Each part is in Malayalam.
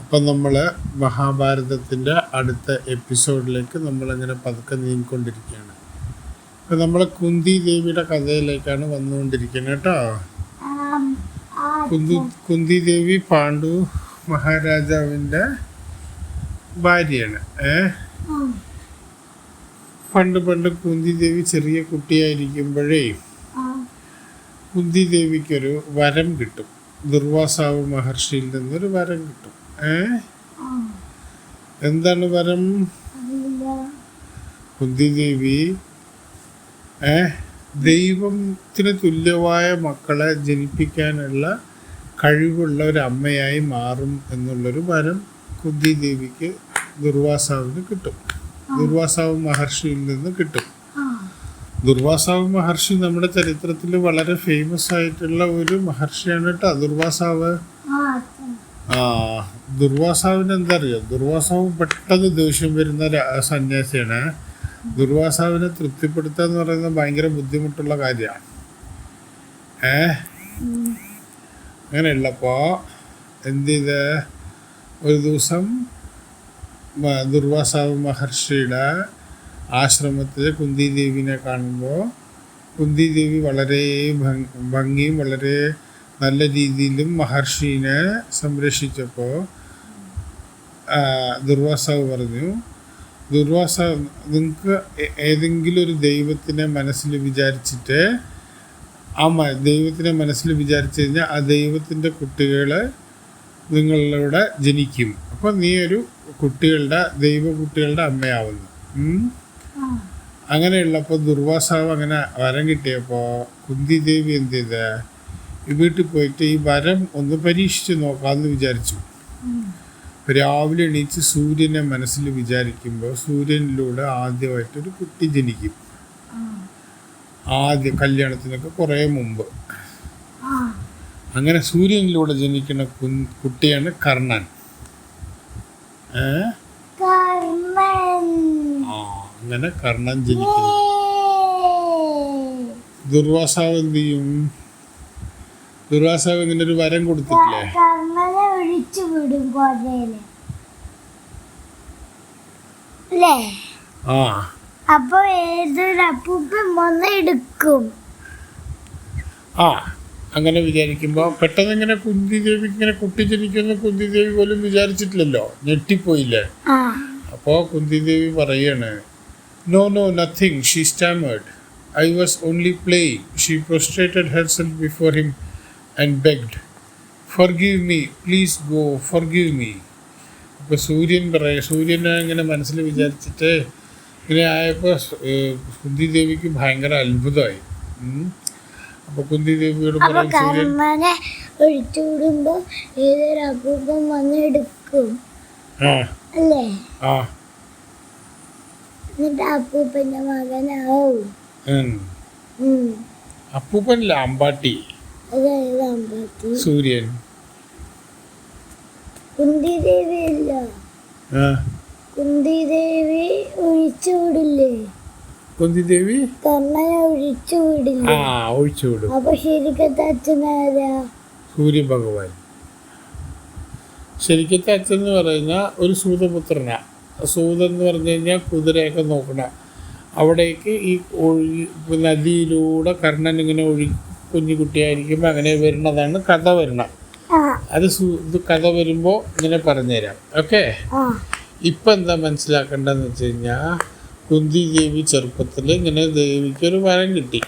അപ്പം നമ്മൾ മഹാഭാരതത്തിൻ്റെ അടുത്ത എപ്പിസോഡിലേക്ക് നമ്മളിങ്ങനെ പതുക്കെ നീങ്ങിക്കൊണ്ടിരിക്കുകയാണ്. അപ്പം നമ്മൾ കുന്തി ദേവിയുടെ കഥയിലേക്കാണ് വന്നുകൊണ്ടിരിക്കുന്നത് കേട്ടോ. കുന്തി ദേവി പാണ്ഡു മഹാരാജാവിൻ്റെ ഭാര്യയാണ്. പണ്ട് കുന്തി ദേവി ചെറിയ കുട്ടിയായിരിക്കുമ്പോഴേ കുന്തി ദേവിക്കൊരു വരം കിട്ടും. ദുർവാസാവ് മഹർഷിയിൽ നിന്നൊരു വരം കിട്ടും. എന്താണ് വരം? കുന്തി ദേവി ദൈവത്തിന് തുല്യമായ മക്കളെ ജനിപ്പിക്കാനുള്ള കഴിവുള്ള ഒരു അമ്മയായി മാറും എന്നുള്ളൊരു വരം കുന്തി ദേവിക്ക് ദുർവാസാവിന് കിട്ടും. ദുർവാസാവ് മഹർഷിയിൽ നിന്ന് കിട്ടും. ദുർവാസാവ് മഹർഷി നമ്മുടെ ചരിത്രത്തിൽ വളരെ ഫേമസ് ആയിട്ടുള്ള ഒരു മഹർഷിയാണ് കേട്ടോ ദുർവാസാവ്. ദുർവാസാവിന് എന്താ അറിയാം, ദുർവാസാവ് പെട്ടെന്ന് ദേഷ്യം വരുന്ന സന്യാസിയാണ്. ദുർവാസാവിനെ തൃപ്തിപ്പെടുത്തുക എന്ന് പറയുന്നത് ഭയങ്കര ബുദ്ധിമുട്ടുള്ള കാര്യമാണ്. അങ്ങനെയുള്ളപ്പോൾ എന്ത് ചെയ്ത് ഒരു ദിവസം ദുർവാസാവ് മഹർഷിയുടെ ആശ്രമത്തിൽ കുന്തി ദേവിനെ കാണുമ്പോൾ കുന്തി ദേവി വളരെ ഭംഗിയും വളരെ നല്ല രീതിയിലും മഹർഷീനെ സംരക്ഷിച്ചപ്പോൾ ദുർവാസാവ് പറഞ്ഞു, ദുർവാസാവ് നിങ്ങൾക്ക് ഏതെങ്കിലും ഒരു ദൈവത്തിനെ മനസ്സിൽ വിചാരിച്ചിട്ട് ദൈവത്തിനെ മനസ്സിൽ വിചാരിച്ചു കഴിഞ്ഞാൽ ആ ദൈവത്തിൻ്റെ കുട്ടികൾ നിങ്ങളിലൂടെ ജനിക്കും. അപ്പം നീ ഒരു കുട്ടികളുടെ അമ്മയാവുന്നു. അങ്ങനെയുള്ളപ്പോൾ ദുർവാസാവ് അങ്ങനെ വരം കിട്ടിയപ്പോൾ കുന്തി ദേവി എന്ത് ചെയ്ത് വീട്ടിൽ പോയിട്ട് ഈ വരം ഒന്ന് പരീക്ഷിച്ച് നോക്കാമെന്ന് വിചാരിച്ചു. രാവിലെ എണീച്ച് സൂര്യനെ മനസ്സിൽ വിചാരിക്കുമ്പോൾ സൂര്യനിലൂടെ ആദ്യമായിട്ടൊരു കുട്ടി ജനിക്കും. ആദ്യം കല്യാണത്തിനൊക്കെ കുറേ മുമ്പ് അങ്ങനെ സൂര്യനിലൂടെ ജനിക്കുന്ന കുട്ടിയാണ് കർണൻ. അങ്ങനെ കർണൻ ജനിക്കുന്നു. ദുർവാസാവ് എന്ത് ചെയ്യും? ദുർവാസാവ് ഇങ്ങനെ ഒരു വരം കൊടുത്തിട്ടില്ലേ, അപ്പൊ ഏതൊരു അപ്പൂപ്പൻ എടുക്കും. അങ്ങനെ വിചാരിക്കുമ്പോ പെട്ടെന്ന് ഇങ്ങനെ കുന്തി ദേവിക്ക് ഇങ്ങനെ കുട്ടി ജനിക്കുന്ന കുന്തി ദേവി പോലും വിചാരിച്ചിട്ടില്ലല്ലോ, ഞെട്ടിപ്പോയില്ലേ. അപ്പോ കുന്തി ദേവി പറയാണ്, no nothing, she stammered. I was only playing. She prostrated herself before him and begged, forgive me, please go, forgive me. അപ്പോൾ സൂര്യനെ ഇങ്ങനെ മനസ്സിൽ വിചാരിച്ചിട്ട് ഇങ്ങനെ ആയപ്പോൾ കുന്തി ദേവിക്ക് ഭയങ്കര അത്ഭുതമായി. അപ്പോൾ കുന്തി ദേവിയോട് പറയും, ഒഴിച്ചുവിടുമ്പോ ഏതൊരു അപ്പൂപ്പൻ എടുക്കും അല്ലേ, എന്നിട്ട് അപ്പൂപ്പന്റെ മകനാവും. അപ്പൂപ്പനല്ല, അമ്പാട്ടി, സൂര്യൻ. കുന്തി ദേവി അല്ല, കുന്തി ദേവി ഒഴിച്ചുവിടില്ലേ, കുന്തി ദേവി കർണനെ ഒഴിച്ചുവിടില്ലേ. ഒഴിച്ചുവിടും. അപ്പൊ ശരിക്കത്തെ അച്ഛനാരാ? സൂര്യ ഭഗവാൻ. ശരിക്കത്തെ അച്ഛൻ എന്ന് പറയുന്ന ഒരു സൂതപുത്രനാ. സൂതൻ എന്ന് പറഞ്ഞു കഴിഞ്ഞാൽ കുതിരയൊക്കെ നോക്കണ അവിടേക്ക് ഈ നദിയിലൂടെ കർണൻ ഇങ്ങനെ കുഞ്ഞു കുട്ടിയായിരിക്കുമ്പോൾ അങ്ങനെ വരുന്നതാണ് കഥ വരുന്നത്. ഇത് കഥ വരുമ്പോൾ ഇങ്ങനെ പറഞ്ഞുതരാം. ഓക്കെ, ഇപ്പം എന്താ മനസ്സിലാക്കേണ്ടതെന്ന് വെച്ച് കഴിഞ്ഞാൽ കുന്തി ദേവി ചെറുപ്പത്തിൽ ഇങ്ങനെ ദേവിക്കൊരു വരം കിട്ടി.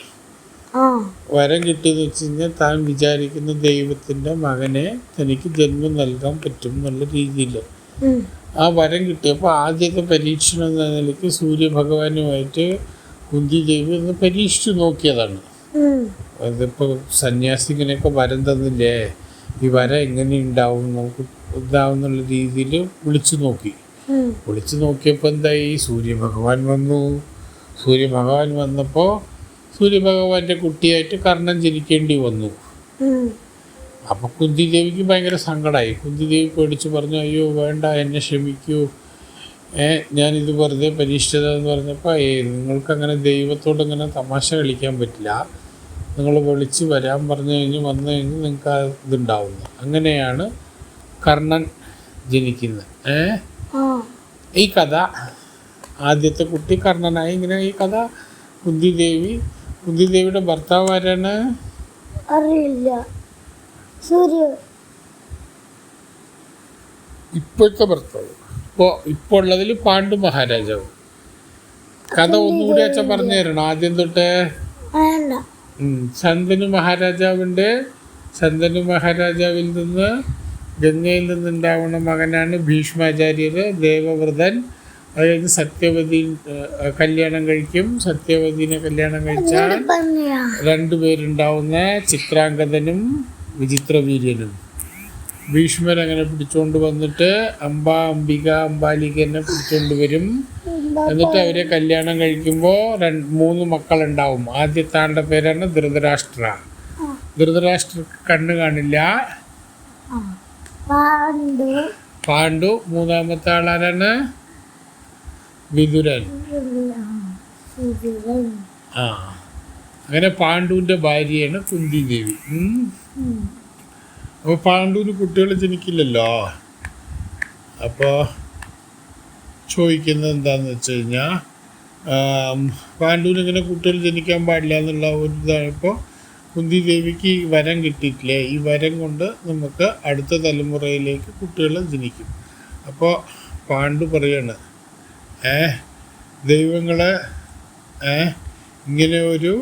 വരം കിട്ടിയെന്ന് വെച്ച് കഴിഞ്ഞാൽ താൻ വിചാരിക്കുന്ന ദൈവത്തിൻ്റെ മകനെ തനിക്ക് ജന്മം നൽകാൻ പറ്റും എന്നുള്ള രീതിയിൽ ആ വരം കിട്ടിയപ്പോൾ ആദ്യത്തെ പരീക്ഷണം എന്ന നിലയ്ക്ക് സൂര്യഭഗവാനുമായിട്ട് കുന്തി ദേവി ഒന്ന് പരീക്ഷിച്ചു നോക്കിയതാണ്. അതിപ്പോൾ സന്യാസി ഇങ്ങനെയൊക്കെ വരം തന്നില്ലേ, ഈ വരം എങ്ങനെ ഉണ്ടാവും, നമുക്ക് ഇതാവുന്നുള്ള രീതിയിൽ വിളിച്ചു നോക്കിയപ്പോൾ എന്തായി, സൂര്യഭഗവാൻ വന്നു. സൂര്യഭഗവാൻ വന്നപ്പോൾ സൂര്യഭഗവാന്റെ കുട്ടിയായിട്ട് കർണൻ ജനിക്കേണ്ടി വന്നു. അപ്പോൾ കുന്തി ദേവിക്ക് ഭയങ്കര സങ്കടമായി. കുന്തി ദേവി പേടിച്ച് പറഞ്ഞു, അയ്യോ വേണ്ട, എന്നെ ക്ഷമിക്കൂ, ഞാനിത് വെറുതെ പരീക്ഷിച്ചതെന്ന് പറഞ്ഞപ്പോൾ നിങ്ങൾക്കങ്ങനെ ദൈവത്തോട് ഇങ്ങനെ തമാശ കളിക്കാൻ പറ്റില്ല, നിങ്ങൾ വിളിച്ച് വരാൻ പറഞ്ഞു കഴിഞ്ഞ് വന്നു കഴിഞ്ഞ് നിങ്ങൾക്ക് ആ ഇതുണ്ടാവുന്നത്. അങ്ങനെയാണ് കർണൻ ജനിക്കുന്നത്. ആ ഈ കഥ ആദ്യത്തെ കുട്ടി കർണനായി. ഇങ്ങനെ ഈ കഥ കുന്തിദേവിയുടെ ഭർത്താവ് ആരാണ്? അറിയില്ല. സൂര്യ. ഇപ്പോഴത്തെ ഭർത്താവ് ഇപ്പോൾ ഉള്ളതിൽ പാണ്ഡു മഹാരാജാവ്. കഥ ഒന്നുകൂടി അച്ഛൻ പറഞ്ഞു തരണം ആദ്യം തൊട്ട്. വേണ്ട. ശന്തനു മഹാരാജാവുണ്ട്. ശന്തനു മഹാരാജാവിൽ നിന്ന് ഗംഗയിൽ നിന്നുണ്ടാവുന്ന മകനാണ് ഭീഷ്മാചാര്യർ, ദേവവ്രതൻ. അത് കഴിഞ്ഞ് സത്യവതി കല്യാണം കഴിക്കും. സത്യവതിനെ കല്യാണം കഴിച്ചാൽ പറഞ്ഞാ രണ്ടുപേരുണ്ടാവുന്ന ചിത്രാംഗതനും വിചിത്രവീര്യനും. ഭീഷ്മർ അങ്ങനെ പിടിച്ചുകൊണ്ട് വന്നിട്ട് അംബാലികനെ പിടിച്ചുകൊണ്ട് വരും. എന്നിട്ട് അവരെ കല്യാണം കഴിക്കുമ്പോൾ 3 മക്കളുണ്ടാവും. ആദ്യത്തെ ആളുടെ പേരാണ് ധൃതരാഷ്ട്ര. ധൃതരാഷ്ട്രക്ക് കണ്ണ് കാണില്ല. പാണ്ഡു. മൂന്നാമത്തെ ആളാരാണ്? വിതുരൻ. അങ്ങനെ പാണ്ഡുവിൻ്റെ ഭാര്യയാണ് കുന്തിദേവി. അപ്പോൾ പാണ്ഡുവിന് കുട്ടികൾ ജനിക്കില്ലല്ലോ. അപ്പോൾ ചോദിക്കുന്നത് എന്താണെന്ന് വെച്ച് കഴിഞ്ഞാൽ പാണ്ഡുവിന് ഇങ്ങനെ കുട്ടികൾ ജനിക്കാൻ പാടില്ല എന്നുള്ള ഒരു ഇതാണ്. ഇപ്പോൾ കുന്തിദേവിക്ക് ഈ വരം കിട്ടിയിട്ടില്ലേ, ഈ വരം കൊണ്ട് നമുക്ക് അടുത്ത തലമുറയിലേക്ക് കുട്ടികൾ ജനിക്കും. അപ്പോൾ പാണ്ഡു പറയാണ്, ദൈവങ്ങളെ ഇങ്ങനെ ഒരു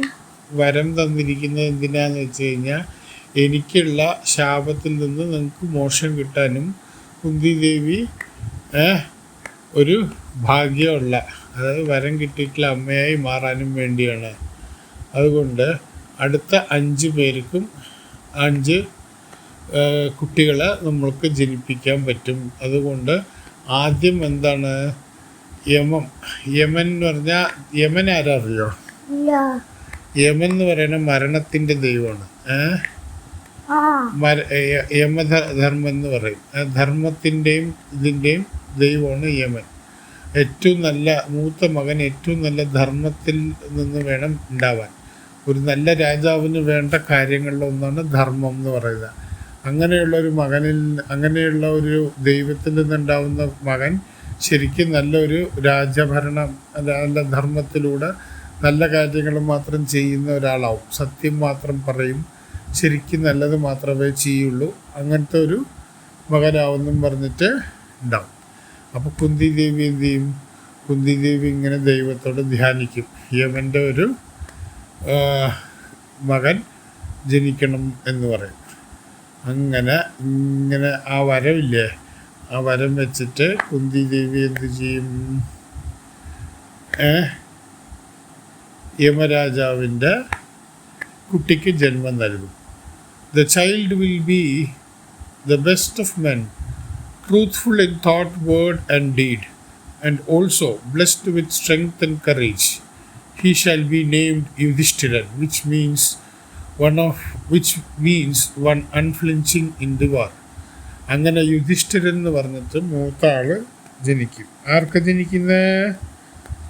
വരം തന്നിരിക്കുന്നത് എന്തിനാന്ന് വെച്ച് കഴിഞ്ഞാൽ എനിക്കുള്ള ശാപത്തിൽ നിന്ന് നിങ്ങൾക്ക് മോക്ഷം കിട്ടാനും കുന്തിദേവി ഒരു ഭാഗ്യമുള്ള, അതായത് വരം കിട്ടിയിട്ടുള്ള അമ്മയായി മാറാനും വേണ്ടിയാണ്. അതുകൊണ്ട് അടുത്ത 5 പേർക്കും 5 കുട്ടികളെ നമ്മൾക്ക് ജനിപ്പിക്കാൻ പറ്റും. അതുകൊണ്ട് ആദ്യം എന്താണ് യമൻ എന്ന് പറഞ്ഞാൽ, യമൻ ആരാ അറിയോ? യമൻ എന്ന് പറയുന്നത് മരണത്തിൻ്റെ ദൈവമാണ്. യമധർമ്മം എന്ന് പറയും. ധർമ്മത്തിൻ്റെയും ഇതിൻ്റെയും ദൈവമാണ് യമൻ. ഏറ്റവും നല്ല മൂത്ത മകൻ ഏറ്റവും നല്ല ധർമ്മത്തിൽ നിന്ന് വേണം ഉണ്ടാവാൻ. ഒരു നല്ല രാജാവിന് വേണ്ട കാര്യങ്ങളിലൊന്നാണ് ധർമ്മം എന്ന് പറയുന്നത്. അങ്ങനെയുള്ള ഒരു ദൈവത്തിൽ നിന്നുണ്ടാവുന്ന മകൻ ശരിക്കും നല്ലൊരു രാജഭരണം, നല്ല ധർമ്മത്തിലൂടെ നല്ല കാര്യങ്ങൾ മാത്രം ചെയ്യുന്ന ഒരാളാവും. സത്യം മാത്രം പറയും, ശരിക്കും നല്ലത് മാത്രമേ ചെയ്യുള്ളൂ. അങ്ങനത്തെ ഒരു മകനാവെന്നും പറഞ്ഞിട്ട് ഉണ്ടാവും. അപ്പോൾ കുന്തിദേവി എന്ത് ചെയ്യും? കുന്തിദേവി ഇങ്ങനെ ദൈവത്തോട് ധ്യാനിക്കും, യമൻ്റെ ഒരു മകൻ ജനിക്കണം എന്ന് പറയും. ഇങ്ങനെ ആ വരമില്ലേ, ആ വരം വെച്ചിട്ട് കുന്തിദേവി എന്ത് ചെയ്യും? യമരാജാവിൻ്റെ കുട്ടിക്ക് ജന്മം നൽകും. The child will be the best of men, truthful in thought, word and deed, and also blessed with strength and courage. He shall be named Yudhishthira, which means one unflinching in the war. അങ്ങനെ യുധിഷ്ഠിരൻ എന്ന് പറഞ്ഞിട്ട് മൂത്ത ആള് ജനിക്കും. ആർക്ക് ജനിക്കുന്ന?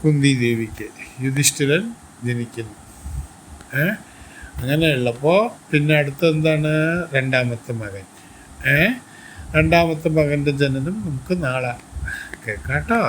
കുന്തിദേവിക്ക് യുധിഷ്ഠിരൻ ജനിക്കുന്നു. അങ്ങനെയുള്ളപ്പോൾ പിന്നെ അടുത്തെന്താണ്? രണ്ടാമത്തെ മകൻ. രണ്ടാമത്തെ മകൻ്റെ ജനനം നമുക്ക് നാളെ കേൾക്കാം കേട്ടോ.